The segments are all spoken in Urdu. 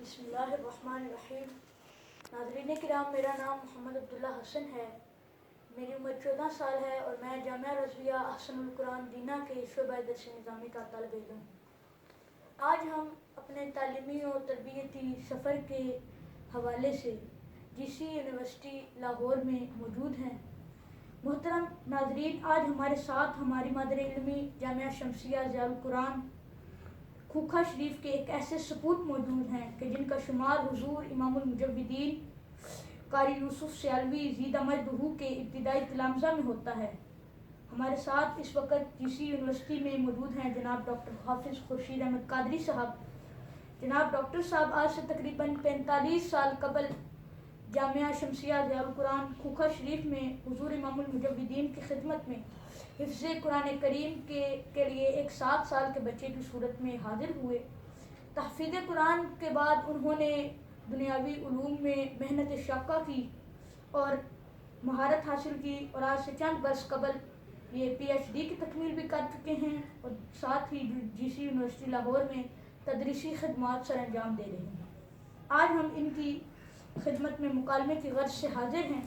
بسم اللہ الرحمن الرحیم۔ ناظرین کرام، میرا نام محمد عبداللہ حسن ہے، میری عمر 14 سال ہے اور میں جامعہ رضویہ احسن القرآن دینا کے شعبہ درس نظامی کا طالب علم ہوں۔ آج ہم اپنے تعلیمی اور تربیتی سفر کے حوالے سے جی سی یونیورسٹی لاہور میں موجود ہیں۔ محترم ناظرین، آج ہمارے ساتھ ہماری مادر علمی جامعہ شمسیہ ضیاء القرآن کھوکھا شریف کے ایک ایسے سپوت موجود ہیں کہ جن کا شمار حضور امام المجودین قاری یوسف سیالوی زیدہ مجدہ کے ابتدائی تلامذہ میں ہوتا ہے۔ ہمارے ساتھ اس وقت جی سی یونیورسٹی میں موجود ہیں جناب ڈاکٹر حافظ خورشید احمد قادری صاحب۔ جناب ڈاکٹر صاحب آج سے تقریباً 45 سال قبل جامعہ شمسیہ ضیاء القرآن کھوکھا شریف میں حضور امام المجودین کی خدمت میں حفظ قرآن کریم کے لیے ایک 7 سال کے بچے کی صورت میں حاضر ہوئے۔ تحفیظ قرآن کے بعد انہوں نے دنیاوی علوم میں محنت شاقہ کی اور مہارت حاصل کی، اور آج سے چند برس قبل یہ پی ایچ ڈی کی تکمیل بھی کر چکے ہیں اور ساتھ ہی جی سی یونیورسٹی لاہور میں تدریسی خدمات سر انجام دے رہے ہیں۔ آج ہم ان کی خدمت میں مکالمے کی غرض سے حاضر ہیں،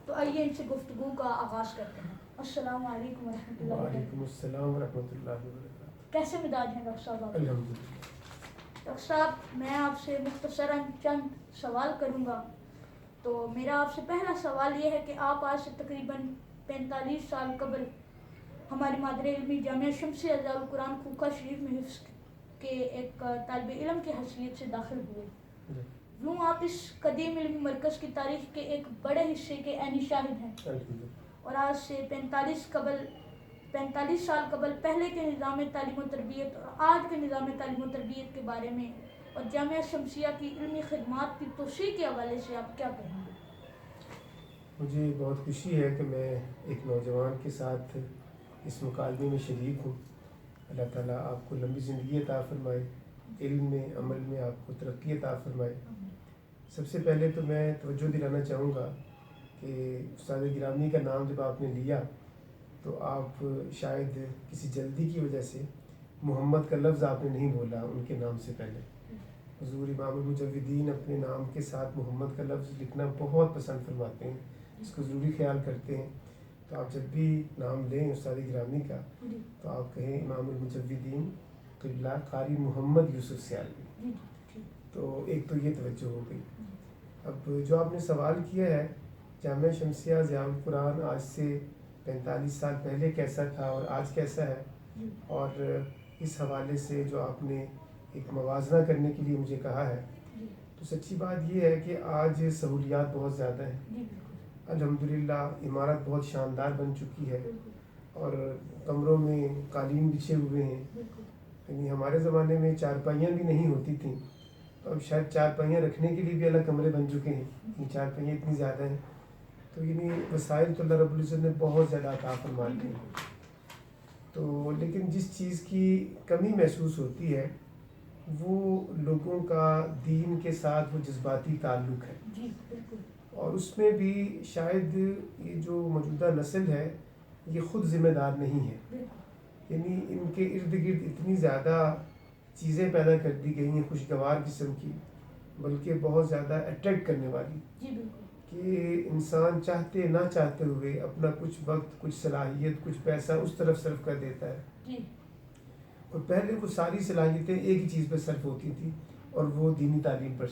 تو آئیے ان سے گفتگو کا آغاز کرتے ہیں۔ السلام علیکم ورحمۃ اللہ وبرکاتہ۔ وعلیکم السلام ورحمۃ اللہ وبرکاتہ۔ کیسے مزاج ہیں ڈاکٹر صاحب آپ؟ الحمدللہ۔ ڈاکٹر صاحب، میں آپ سے مختصراً چند سوال کروں گا۔ تو میرا آپ سے پہلا سوال یہ ہے کہ آپ آج سے تقریباً 45 سال قبل ہماری مادر علمی جامعہ شمسیہ ضیاء القرآن کھوکھا شریف میں حفظ کے ایک طالب علم کی حیثیت سے داخل ہوئے۔ یوں آپ اس قدیم علمی مرکز کی تاریخ کے ایک بڑے حصے کے عینی شاہد ہیں، اور آج سے 45 سال قبل پہلے کے نظام تعلیم و تربیت اور آج کے نظام تعلیم و تربیت کے بارے میں اور جامعہ شمسیہ کی علمی خدمات کی توسیع کے حوالے سے آپ کیا کہیں گے؟ مجھے بہت خوشی ہے کہ میں ایک نوجوان کے ساتھ اس مکالمے میں شریک ہوں۔ اللہ تعالیٰ آپ کو لمبی زندگی عطا فرمائے، علم میں عمل میں آپ کو ترقی عطا فرمائے۔ سب سے پہلے تو میں توجہ دلانا چاہوں گا کہ استاد گرامی کا نام جب آپ نے لیا تو آپ شاید کسی جلدی کی وجہ سے محمد کا لفظ آپ نے نہیں بولا ان کے نام سے پہلے۔ حضور امام المجودین اپنے نام کے ساتھ محمد کا لفظ لکھنا بہت پسند فرماتے ہیں، اس کو ضروری خیال کرتے ہیں۔ تو آپ جب بھی نام لیں استاد گرامی کا تو آپ کہیں امام المجودین قبلہ قاری محمد یوسف سیالوی۔ تو ایک تو یہ توجہ ہو گئی۔ اب جو آپ نے سوال کیا ہے جامعہ شمسیہ ضیاء القرآن آج سے 45 سال پہلے کیسا تھا اور آج کیسا ہے، اور اس حوالے سے جو آپ نے ایک موازنہ کرنے کے لیے مجھے کہا ہے، تو سچی بات یہ ہے کہ آج سہولیات بہت زیادہ ہیں۔ الحمدللہ عمارت بہت شاندار بن چکی ہے اور کمروں میں قالین بچھے ہوئے ہیں۔ یعنی ہمارے زمانے میں چارپائیاں بھی نہیں ہوتی تھیں، تو اب شاید چارپائیاں رکھنے کے لیے بھی الگ کمرے بن چکے ہیں، یہ چارپائیاں اتنی زیادہ ہیں۔ تو یعنی وسائل تو اللہ رب العزت نے بہت زیادہ عطا فرما دی ہیں۔ تو لیکن جس چیز کی کمی محسوس ہوتی ہے وہ لوگوں کا دین کے ساتھ وہ جذباتی تعلق ہے، اور اس میں بھی شاید یہ جو موجودہ نسل ہے یہ خود ذمہ دار نہیں ہے۔ یعنی ان کے ارد گرد اتنی زیادہ چیزیں پیدا کر دی گئی ہیں خوشگوار قسم کی، بلکہ بہت زیادہ اٹریکٹ کرنے والی، کہ انسان چاہتے نہ چاہتے ہوئے اپنا کچھ وقت، کچھ صلاحیت، کچھ پیسہ اس طرف صرف کر دیتا ہے۔ اور پہلے وہ ساری صلاحیتیں ایک ہی چیز پہ صرف ہوتی تھی اور وہ دینی تعلیم پر۔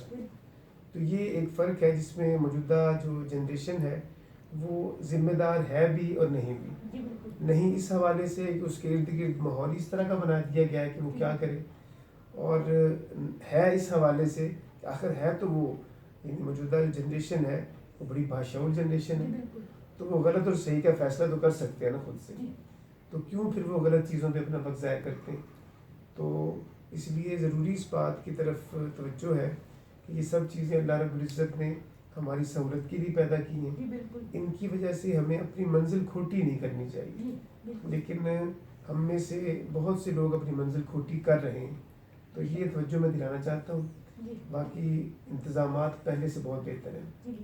تو یہ ایک فرق ہے جس میں موجودہ جو جنریشن ہے وہ ذمہ دار ہے بھی اور نہیں بھی۔ نہیں اس حوالے سے کہ اس کے ارد گرد ماحول اس طرح کا بنا دیا گیا ہے کہ وہ کیا کرے، اور ہے اس حوالے سے کہ آخر ہے تو وہ یعنی موجودہ جنریشن ہے وہ بڑی باشعور جنریشن ہے، تو وہ غلط اور صحیح کا فیصلہ تو کر سکتے ہیں نا خود سے، تو کیوں پھر وہ غلط چیزوں پہ اپنا وقت ضائع کرتے ہیں۔ تو اس لیے ضروری اس بات کی طرف توجہ ہے کہ یہ سب چیزیں اللہ رب العزت نے ہماری سہولت کے لیے پیدا کی ہیں، ان کی وجہ سے ہمیں اپنی منزل کھوٹی نہیں کرنی چاہیے، لیکن ہم میں سے بہت سے لوگ اپنی منزل کھوٹی کر رہے ہیں، تو یہ توجہ میں دلانا چاہتا ہوں۔ باقی انتظامات پہلے سے بہت بہتر ہیں۔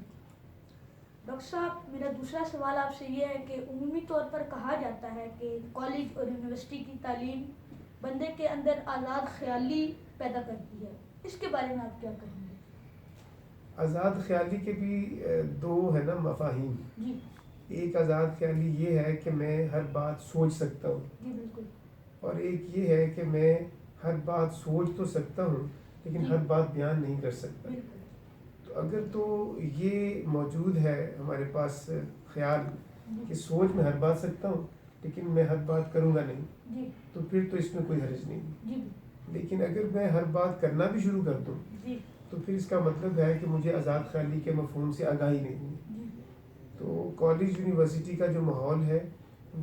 ڈاکٹر صاحب، میرا دوسرا سوال آپ سے یہ ہے کہ عمومی طور پر کہا جاتا ہے کہ کالج اور یونیورسٹی کی تعلیم بندے کے اندر آزاد خیالی پیدا کرتی ہے، اس کے بارے میں آپ کیا کہیں گے؟ آزاد خیالی کے بھی دو ہے نا مفاہیم. جی ایک آزاد خیالی یہ ہے کہ میں ہر بات سوچ سکتا ہوں, جی بالکل. اور ایک یہ ہے کہ میں ہر بات سوچ تو سکتا ہوں لیکن جی ہر بات بیان نہیں کر سکتا. بالکل. تو اگر تو یہ موجود ہے ہمارے پاس خیال کہ سوچ میں ہر بات سکتا ہوں لیکن میں ہر بات کروں گا نہیں, جی تو پھر تو اس میں کوئی حرج نہیں. جی لیکن اگر میں ہر بات کرنا بھی شروع کر دوں جی تو پھر اس کا مطلب ہے کہ مجھے آزاد خیالی کے مفہوم سے آگاہی نہیں ہے. جی تو کالج یونیورسٹی کا جو ماحول ہے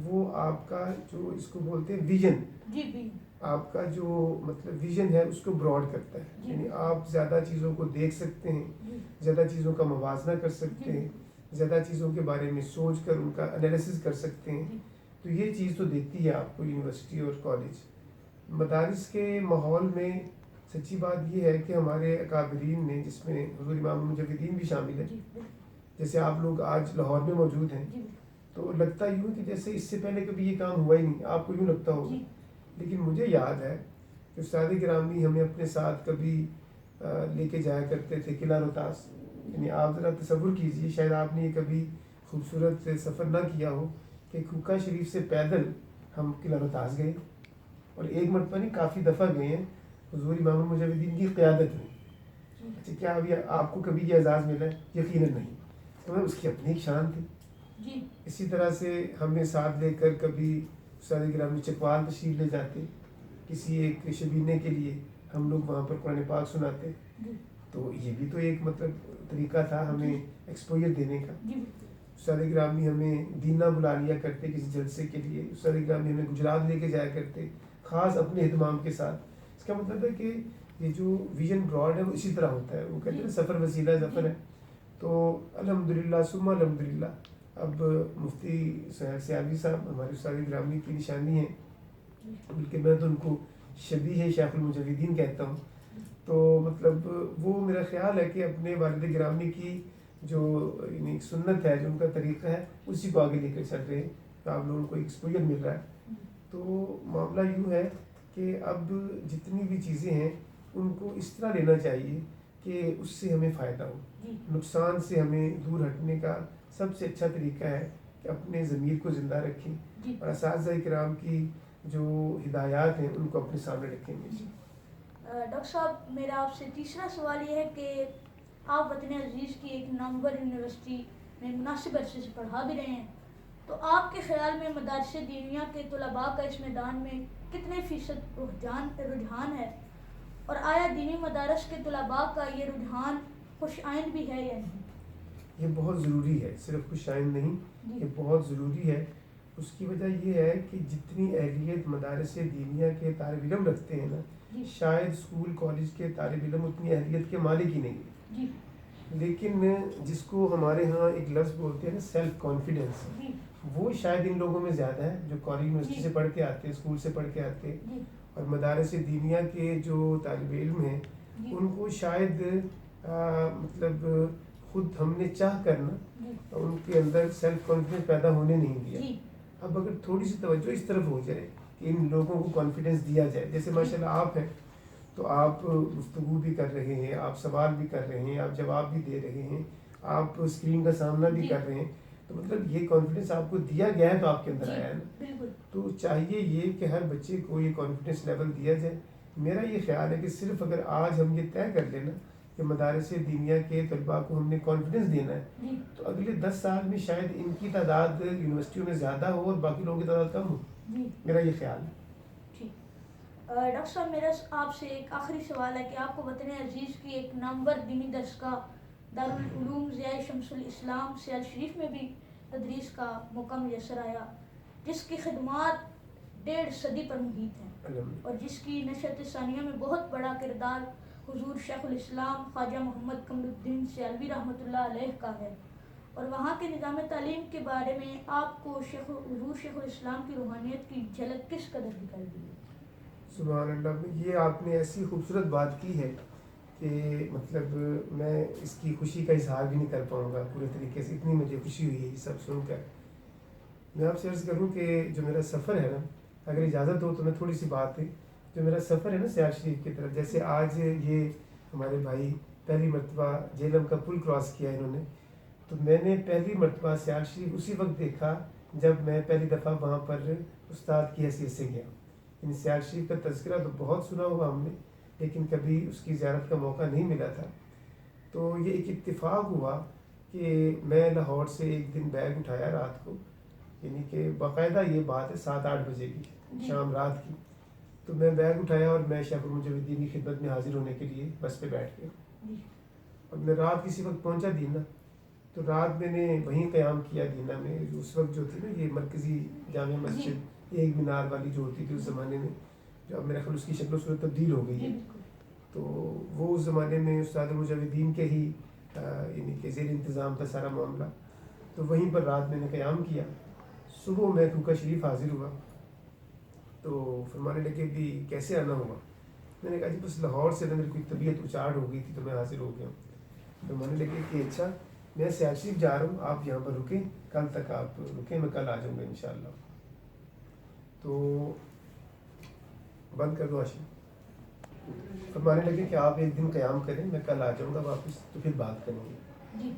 وہ آپ کا جو اس کو بولتے ہیں ویژن, جی بھی آپ کا جو مطلب ویژن ہے اس کو براڈ کرتا ہے. جی. یعنی آپ زیادہ چیزوں کو دیکھ سکتے ہیں, جی زیادہ چیزوں کا موازنہ کر سکتے جی ہیں, زیادہ چیزوں کے بارے میں سوچ کر ان کا انالیسس کر سکتے ہیں. جی تو یہ چیز تو دیتی ہے آپ کو یونیورسٹی اور کالج. مدارس کے ماحول میں سچی بات یہ ہے کہ ہمارے اکابرین نے, جس میں حضور امام المجددین بھی شامل ہے, جی جیسے آپ لوگ آج لاہور میں موجود ہیں, جی تو لگتا یوں کہ جیسے اس سے پہلے کبھی یہ کام ہوا ہی نہیں, آپ کو یوں لگتا ہوگا. جی لیکن مجھے یاد ہے کہ استاد گرامی ہمیں اپنے ساتھ کبھی لے کے جایا کرتے تھے قلعہ روہتاس. یعنی آپ ذرا تصور کیجئے, شاید آپ نے یہ کبھی خوبصورت سفر نہ کیا ہو کہ کھوکھا شریف سے پیدل ہم قلعہ روہتاس گئے, اور ایک مرتبہ نہیں کافی دفعہ گئے ہیں حضور امام المجددین کی قیادت میں. اچھا, کیا ابھی آپ کو کبھی یہ اعزاز ملا ہے؟ یقیناً نہیں. تو اس کی اپنی ایک شان تھی. جی اسی طرح سے ہمیں ساتھ لے کر کبھی استاد گرامی چکوال تشریف لے جاتے, کسی ایک شبینے کے لیے ہم لوگ وہاں پر قرآن پاک سناتے. جی تو یہ بھی تو ایک مطلب طریقہ تھا ہمیں ایکسپوجر دینے کا. جی استاد گرامی ہمیں دینا بلا لیا کرتے کسی جلسے کے لیے, استاد گرامی ہمیں گجرات لے کے جایا کرتے خاص اپنے اہتمام کے ساتھ. اس کا مطلب ہے کہ یہ جو ویژن براڈ ہے وہ اسی طرح ہوتا ہے. وہ کہتے ہیں سفر وسیلہ ظفر ہے. تو الحمدللہ ثم الحمدللہ اب مفتی سہیل سیابی صاحب ہمارے استاد گرامی کی نشانی ہیں, بلکہ میں تو ان کو شبیہ شیخ المجددین کہتا ہوں. تو مطلب وہ میرا خیال ہے کہ اپنے والد گرامی کی جو یعنی سنت ہے, جو ان کا طریقہ ہے, اسی کو آگے لے کر چل رہے ہیں. تو آپ لوگوں کو ایکسپوجر مل رہا ہے. تو معاملہ یوں ہے کہ اب جتنی بھی چیزیں ہیں ان کو اس طرح لینا چاہیے کہ اس سے ہمیں فائدہ ہو. نقصان سے ہمیں دور ہٹنے کا سب سے اچھا طریقہ ہے کہ اپنے ضمیر کو زندہ رکھیں, اور اساتذہ کرام کی جو ہدایات ہیں ان کو اپنے سامنے رکھیں گے. ڈاکٹر صاحب, میرا آپ سے تیسرا سوال یہ ہے کہ آپ وطن عزیز کی ایک نامور یونیورسٹی میں مناسب عرصے سے پڑھا بھی رہے ہیں, تو آپ کے خیال میں مدارس دینیہ کے طلباء کا اس میدان میں کتنے فیصد رجحان ہے, اور آیا دینی مدارس کے طلباء کا یہ رجحان خوش آئند بھی ہے یا نہیں؟ یہ بہت ضروری ہے, صرف خوش آئند نہیں, یہ بہت ضروری ہے. اس کی وجہ یہ ہے کہ جتنی اہلیت مدارس دینیہ کے طالب علم رکھتے ہیں نا, شاید اسکول کالج کے طالب علم اتنی اہلیت کے مالک ہی نہیں ہے. لیکن جس کو ہمارے ہاں ایک لفظ بولتے ہیں نا سیلف کانفیڈنس, وہ شاید ان لوگوں میں زیادہ ہے جو کالج یونیورسٹی سے پڑھ کے آتے, اسکول سے پڑھ کے آتے. اور مدارس دینیہ کے جو طالب علم ہیں ان کو شاید مطلب خود ہم نے چاہ کر نا ان کے اندر سیلف کانفیڈنس پیدا ہونے نہیں دیا. اب اگر تھوڑی سی توجہ اس طرف ہو جائے کہ ان لوگوں کو کانفیڈنس دیا جائے, جیسے ماشاءاللہ آپ ہیں تو آپ گفتگو بھی کر رہے ہیں, آپ سوال بھی کر رہے ہیں, آپ جواب بھی دے رہے ہیں, آپ اسکرین کا سامنا بھی کر رہے ہیں, تو مطلب یہ کانفیڈنس آپ کو دیا گیا ہے تو آپ کے اندر آیا ہے نا. تو چاہیے یہ کہ ہر بچے کو یہ کانفیڈنس لیول دیا جائے. میرا یہ خیال ہے کہ صرف اگر آج ہم یہ طے کر لینا کہ مدارس دینیہ کے طلباء کو ہم نے کانفیڈنس دینا ہے, تو اگلے 10 سال میں شاید ان کی تعداد یونیورسٹیوں میں زیادہ ہو اور باقی لوگوں کی تعداد کم ہو. میرا یہ خیال ہے. ڈاکٹر صاحب, میرا آپ سے ایک آخری سوال ہے کہ آپ کو وطن عزیز کی ایک نامور دینی درسگاہ دارالعلوم ضیاء شمس الاسلام سیال شریف میں بھی تدریس کا موقع میسر آیا, جس کی خدمات 1.5 صدی پر محیط ہیں, اور جس کی نشأت ثانیہ میں بہت بڑا کردار حضور شیخ الاسلام خواجہ محمد کمر الدین سیالوی رحمۃ اللہ علیہ کا ہے. اور وہاں کے نظام تعلیم کے بارے میں آپ کو حضور شیخ الاسلام کی روحانیت کی جھلک کس قدر دکھائی دی؟ سبحان اللہ, یہ آپ نے ایسی خوبصورت بات کی ہے کہ مطلب میں اس کی خوشی کا اظہار بھی نہیں کر پاؤں گا پورے طریقے سے, اتنی مجھے خوشی ہوئی ہے یہ سب سن کر. میں آپ سے عرض کروں کہ جو میرا سفر ہے نا, اگر اجازت ہو تو میں تھوڑی سی بات ہے, جو میرا سفر ہے نا سیال شریف کی طرف, جیسے آج یہ ہمارے بھائی پہلی مرتبہ جہلم کا پل کراس کیا انہوں نے، تو میں نے پہلی مرتبہ سیال شریف اسی وقت دیکھا جب میں پہلی دفعہ وہاں پر استاد کی حیثیت سے گیا. ان سیال شریف کا تذکرہ تو بہت سنا ہوا ہم نے، لیکن کبھی اس کی زیارت کا موقع نہیں ملا تھا. تو یہ ایک اتفاق ہوا کہ میں لاہور سے ایک دن بیگ اٹھایا رات کو، یعنی کہ باقاعدہ یہ بات ہے 7-8 بجے کی شام رات کی. تو میں بیگ اٹھایا اور میں شیخ المجودین کی خدمت میں حاضر ہونے کے لیے بس پہ بیٹھ گیا. اور میں رات کسی وقت پہنچا دینا، تو رات میں نے وہیں قیام کیا دینا میں. اس وقت جو تھی نا یہ مرکزی جامع مسجد ایک مینار والی جو ہوتی تھی اس زمانے میں، جو اب میرا خیال اس کی شکل و صورت تبدیل ہو گئی ہے. تو وہ اس زمانے میں استاد مجاہدین کے ہی یعنی کہ زیر انتظام تھا سارا معاملہ. تو وہیں پر رات میں نے قیام کیا. صبح میں کوکا شریف حاضر ہوا تو فرمانے لگے بھی کیسے آنا ہوا. میں نے کہا جی بس لاہور سے نا میری کوئی طبیعت اچاٹ ہو گئی تھی تو میں حاضر ہو گیا ہوں. فرمانے لگے کہ اچھا میں سیال شریف جا رہا ہوں، آپ یہاں پر رکیں، کل تک آپ رکیں، میں کل آ جاؤں گا انشاءاللہ. تو بند کر دو آشی. فرمانے لگے کہ آپ ایک دن قیام کریں، میں کل آ جاؤں گا واپس، تو پھر بات کریں گے.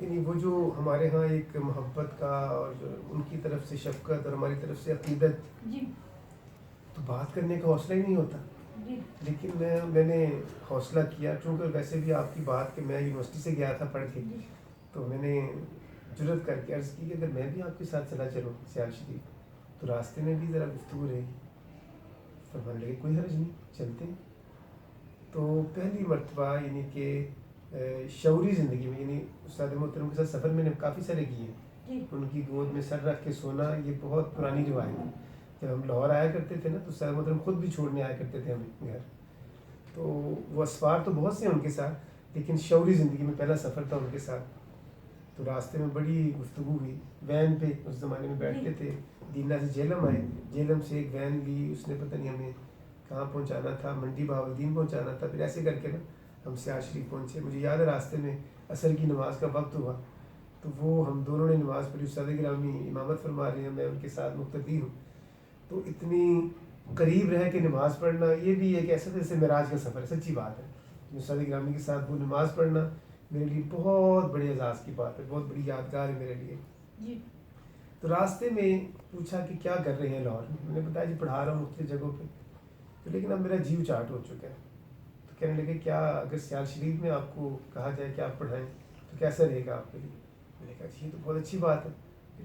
یعنی وہ جو ہمارے ہاں ایک محبت کا اور ان کی طرف سے شفقت اور ہماری طرف سے عقیدت، تو بات کرنے کا حوصلہ ہی نہیں ہوتا. لیکن میں نے حوصلہ کیا، چونکہ ویسے بھی آپ کی بات کہ میں یونیورسٹی سے گیا تھا پڑھ کے، تو میں نے جرأت کر کے عرض کی کہ اگر میں بھی آپ کے ساتھ چلا چلوں سیال شریف تو راستے میں بھی ذرا گفتگو رہے گی. فرمانے لگے کوئی حرج نہیں، چلتے. تو پہلی مرتبہ یعنی کہ شعوری زندگی میں، یعنی استاد محترم کے ساتھ سفر میں نے کافی سارے کیے. ان کی گود میں سر رکھ کے سونا یہ بہت پرانی روایت ہے. جب ہم لاہور آیا کرتے تھے نا تو استاد محترم خود بھی چھوڑنے آیا کرتے تھے ہمیں گھر. تو وہ اسفار تو بہت سے ہیں ان کے ساتھ، لیکن شعوری زندگی میں پہلا سفر تھا ان کے ساتھ. تو راستے میں بڑی گفتگو ہوئی. وین پہ اس زمانے میں بیٹھتے تھے، دینا سے جہلم آئے، جہلم سے ایک وین لی، اس نے پتہ نہیں ہمیں کہاں پہنچانا تھا، منڈی بہاولدین پہنچانا تھا. پھر ایسے کر کے نا ہم سیال شریف پہنچے. مجھے یاد ہے راستے میں عصر کی نماز کا وقت ہوا تو وہ ہم دونوں نے نماز پڑھی. استاد گرامی امامت فرما رہے ہیں، میں ان کے ساتھ مقتدی ہوں. تو اتنی قریب رہ کے نماز پڑھنا یہ بھی ایک ایسا جیسے معراج کا سفر ہے. سچی بات ہے، استاد گرامی کے ساتھ وہ نماز پڑھنا میرے لیے بہت بڑے اعزاز کی بات ہے، بہت بڑی یادگار ہے میرے لیے. تو راستے میں پوچھا کہ کیا کر رہے ہیں لاہور میں. میں نے بتایا جی پڑھا رہا ہوں مختلف جگہوں پہ. تو لیکن اب میرا جیو چاٹ ہو چکا ہے. تو کہنے لگے کیا اگر سیال شریف میں آپ کو کہا جائے کہ آپ پڑھائیں تو کیسا رہے گا آپ کے لیے. میں نے کہا جی یہ تو بہت اچھی بات ہے.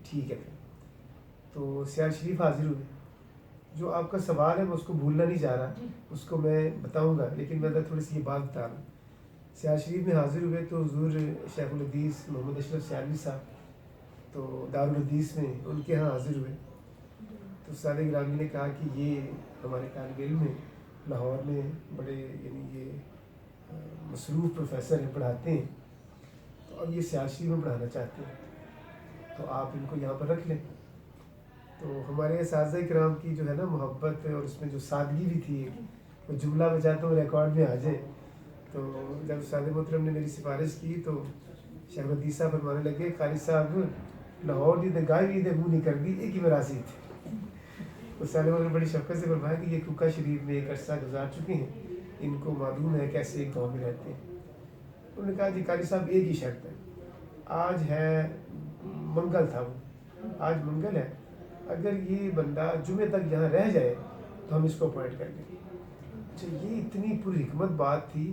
ٹھیک ہے پھر. تو سیال شریف حاضر ہوئے. جو آپ کا سوال ہے میں اس کو بھولنا نہیں چاہ رہا، اس کو میں بتاؤں گا، لیکن میں تھوڑی سی یہ بات بتا رہا ہوں. سیال شریف میں حاضر ہوئے تو حضور شیخ الحدیث محمد اشرف سیالوی صاحب تو دارالحدیث میں ان کے ہاں حاضر ہوئے. تو استاد گرامی نے کہا کہ یہ ہمارے طالب علم ہیں لاہور میں، بڑے یعنی یہ مصروف پروفیسر ہیں، پڑھاتے ہیں، تو اب یہ سیال شریف میں پڑھانا چاہتے ہیں تو آپ ان کو یہاں پر رکھ لیں. تو ہمارے اساتذہ کرام کی جو ہے نا محبت اور اس میں جو سادگی بھی تھی، وہ جملہ بچاتا ہوں ریکارڈ میں آ جائے. تو جب استاد محترم نے میری سفارش کی تو شیخ الحدیث صاحب فرمانے لگے قاری صاحب لاہور دی دگائی بھی دے منہ نہیں کر دی، ایک ہی مراسی تھی. استاد محترم نے بڑی شفقت سے فرمایا کہ یہ کوکا شریف میں ایک عرصہ گزار چکے ہیں، ان کو معلوم ہے کیسے ایک گاؤں میں رہتے ہیں. انہوں نے کہا جی قاری صاحب ایک ہی شرط ہے، آج ہے منگل تھا، وہ آج منگل ہے، اگر یہ بندہ جمعے تک یہاں رہ جائے تو ہم اس کو اپوائنٹ کر لیں. اچھا یہ اتنی پوری حکمت بات تھی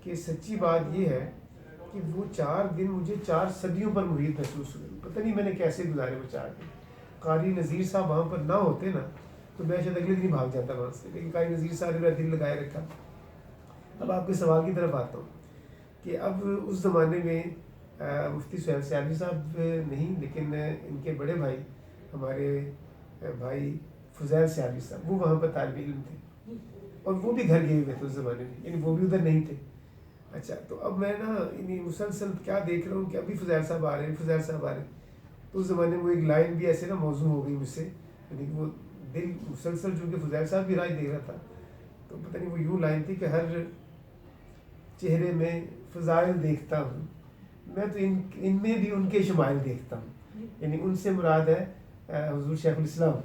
کہ سچی بات یہ ہے کہ وہ 4 دن مجھے 4 صدیوں پر مرید محسوس ہوئے. پتہ نہیں میں نے کیسے گزارے وہ 4 دن. قاری نذیر صاحب وہاں پر نہ ہوتے نا تو میں شاید اگلے دن ہی بھاگ جاتا وہاں سے، لیکن قاری نذیر صاحب نے میرا دل لگائے رکھا. اب آپ کے سوال کی طرف آتا ہوں کہ اب اس زمانے میں مفتی سہیل سیالوی صاحب نہیں، لیکن ان کے بڑے بھائی ہمارے بھائی فضیل سیالوی صاحب وہ وہاں پر طالب علم تھے، اور وہ بھی گھر گئے ہوئے تھے اس زمانے میں، یعنی وہ بھی ادھر نہیں تھے. اچھا تو اب میں نا یعنی مسلسل کیا دیکھ رہا ہوں کہ ابھی فضیل صاحب آ رہے ہیں، فضیل صاحب آ رہے ہیں. تو اس زمانے میں وہ ایک لائن بھی ایسے نا موضوع ہو گئی مجھ سے، یعنی وہ دل مسلسل چونکہ فضیل صاحب بھی رائے دے رہا تھا تو پتہ نہیں وہ یوں لائن تھی کہ ہر چہرے میں فضائل دیکھتا ہوں میں تو ان میں بھی ان کے شمائل دیکھتا ہوں. یعنی ان سے مراد ہے حضور شیخ الاسلام،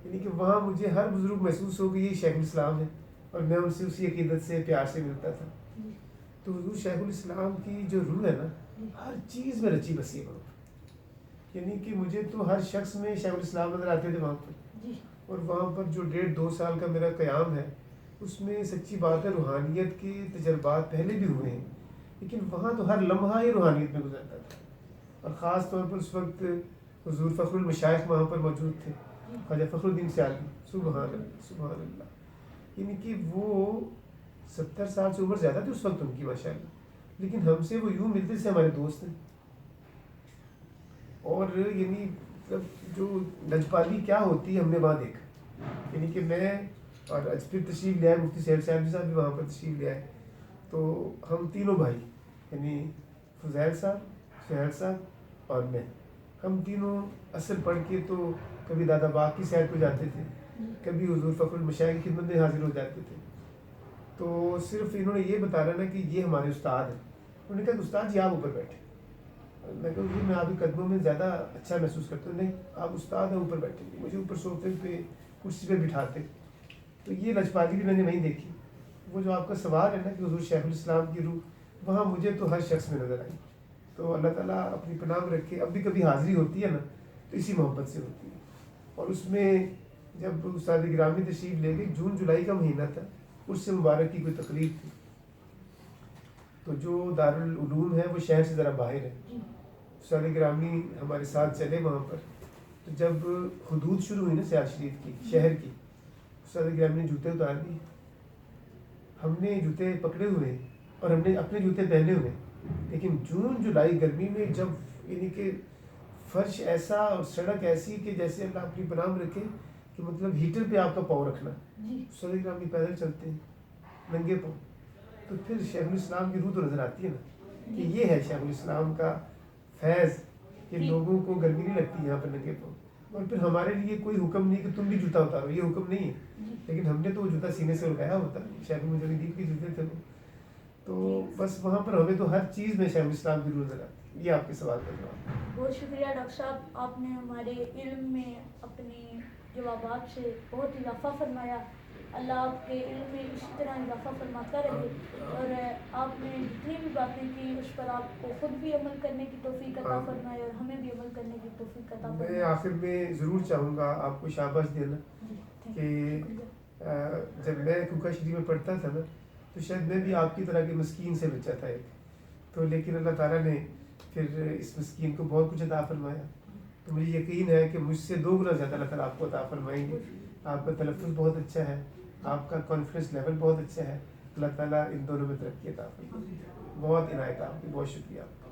یعنی کہ وہاں مجھے ہر بزرگ محسوس ہو کہ یہ شیخ الاسلام ہے اور میں ان سے اسی عقیدت سے پیار سے ملتا تھا. تو حضور شیخ الاسلام کی جو روح ہے نا ہر چیز میں رچی بسی ہے وہاں پر، یعنی کہ مجھے تو ہر شخص میں شیخ الاسلام نظر آتے تھے وہاں پر. اور وہاں پر جو 1.5-2 سال کا میرا قیام ہے اس میں سچی بات ہے روحانیت کے تجربات پہلے بھی ہوئے ہیں، لیکن وہاں تو ہر لمحہ ہی روحانیت میں گزرتا تھا. اور خاص طور پر اس وقت حضور فخر المشائخ وہاں پر موجود تھے، خواجہ فخر الدین سیالوی، سبحان اللہ سبحان اللہ. یعنی کہ وہ 70 سال سے عمر زیادہ تھی اس وقت ان کی ماشاء اللہ، لیکن ہم سے وہ یوں ملتے سے ہمارے دوست ہیں. اور یعنی جو لجپالی کیا ہوتی ہے ہم نے وہاں دیکھا. یعنی کہ میں اور پھر تشریف لے آئے مفتی سہیل صاحب بھی وہاں پر تشریف لے آئے. تو ہم تینوں بھائی یعنی فضیل صاحب، سہیل صاحب اور میں، ہم تینوں اصل پڑھ کے تو کبھی دادا باغ کی سیر کو جاتے تھے، کبھی حضور فخر المشائخ کی خدمت میں حاضر ہو جاتے تھے. تو صرف انہوں نے یہ بتایا نا کہ یہ ہمارے استاد ہیں. انہوں نے کہا کہ استاد جی آپ اوپر بیٹھے. میں کہا جی میں آپ کے قدموں میں زیادہ اچھا محسوس کرتا ہوں. نہیں آپ استاد ہیں اوپر بیٹھے، مجھے اوپر صوفے پہ کرسی پہ بٹھاتے. تو یہ لجپالی بھی میں نے وہیں دیکھی. وہ جو آپ کا سوال ہے نا کہ حضور شیخ الاسلام کی روح وہاں مجھے تو ہر شخص میں نظر آئی. تو اللہ تعالیٰ اپنی پناہ میں رکھے. اب بھی کبھی حاضری ہوتی ہے نا تو اسی محبت سے ہوتی ہے. اور اس میں جب استاد گرامی تشریف لے گئے، جون جولائی کا مہینہ تھا، اس سے مبارک کی کوئی تقریب تھی. تو جو دارالعلوم ہے وہ شہر سے ذرا باہر ہے. استاد گرامی ہمارے ساتھ چلے وہاں پر. تو جب حدود شروع ہوئی نا سیال شریف کی شہر کی، استاد گرامی نے جوتے اتار دیے. ہم نے جوتے پکڑے ہوئے اور ہم نے اپنے جوتے پہنے ہوئے، لیکن جون جولائی گرمی میں جب یعنی کہ فرش ایسا اور سڑک ایسی کہ جیسے اللہ اپنی پناہ میں رکھے کہ مطلب ہیٹر پہ آپ کا پاؤں رکھنا. استاد گرامی پیدل چلتے ہیں ننگے پاؤں. تو پھر شیخ الاسلام کی روح تو نظر آتی ہے نا کہ یہ ہے شیخ الاسلام کا فیض کہ لوگوں کو گرمی نہیں لگتی یہاں پر ننگے پاؤں. اور پھر ہمارے لیے کوئی حکم نہیں کہ تم بھی جوتا اتارو، یہ حکم نہیں ہے، لیکن ہم نے تو وہ جوتا سینے سے اٹھایا ہوتا. شیخ مجاہدین کے جوتے تھے وہ. تو بس وہاں پر ہمیں تو ہر چیز میں شیخ الاسلام کی روح نظر آتی. یہ آپ کے سوال کا جواب. بہت شکریہ ڈاکٹر صاحب، آپ نے ہمارے علم میں اپنی جوابات سے بہت اضافہ فرمایا. اللہ آپ کے علم میں اسی طرح اضافہ فرماتا رہے. اور آپ نے جتنی بھی باتیں کی اس پر آپ کو خود بھی عمل کرنے کی توفیق عطا فرمائے اور ہمیں بھی عمل کرنے کی توفیق عطا فرمائے. میں آخر میں ضرور چاہوں گا آپ کو شاباش دینا کہ جب میں کوکا شریف میں پڑھتا تھا نا تو شاید میں بھی آپ کی طرح کے مسکین سے بچہ تھا ایک. تو لیکن اللہ تعالیٰ نے پھر اس مسکین کو بہت کچھ عطا فرمایا. تو مجھے یقین ہے کہ مجھ سے 2 گنا زیادہ اللہ تعالیٰ آپ کو عطا فرمائیں گے. آپ کا تلفظ بہت اچھا ہے، آپ کا کانفیڈنس لیول بہت اچھا ہے. اللہ تعالیٰ ان دونوں میں ترقی عطا فرمائے. بہت عنایت آپ کی، بہت شکریہ آپ کا.